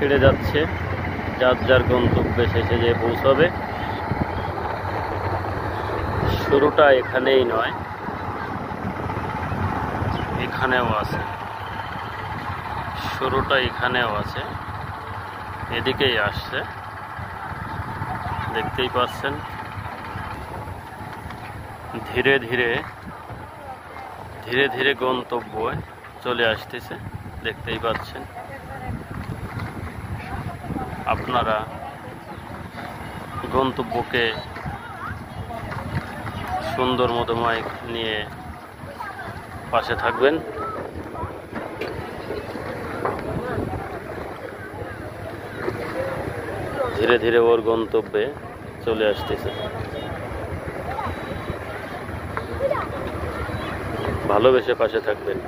ছেড়ে যাচ্ছে, যার যার গন্তব্যে শেষে যেয়ে পৌঁছাবে। শুরুটা এখানেই নয়, এখানেও আছে, শুরুটা এখানেও আছে, এদিকেই আসছে, দেখতেই পাচ্ছেন। ধীরে ধীরে ধীরে ধীরে গন্তব্যে চলে আসতেছে, দেখতেই পাচ্ছেন। আপনারা গন্তব্যকে সুন্দর মধুময় নিয়ে পাশে থাকবেন। ধীরে ধীরে ওর গন্তব্যে চলে আসতেছে। ভালোবেসে পাশে থাকবেন।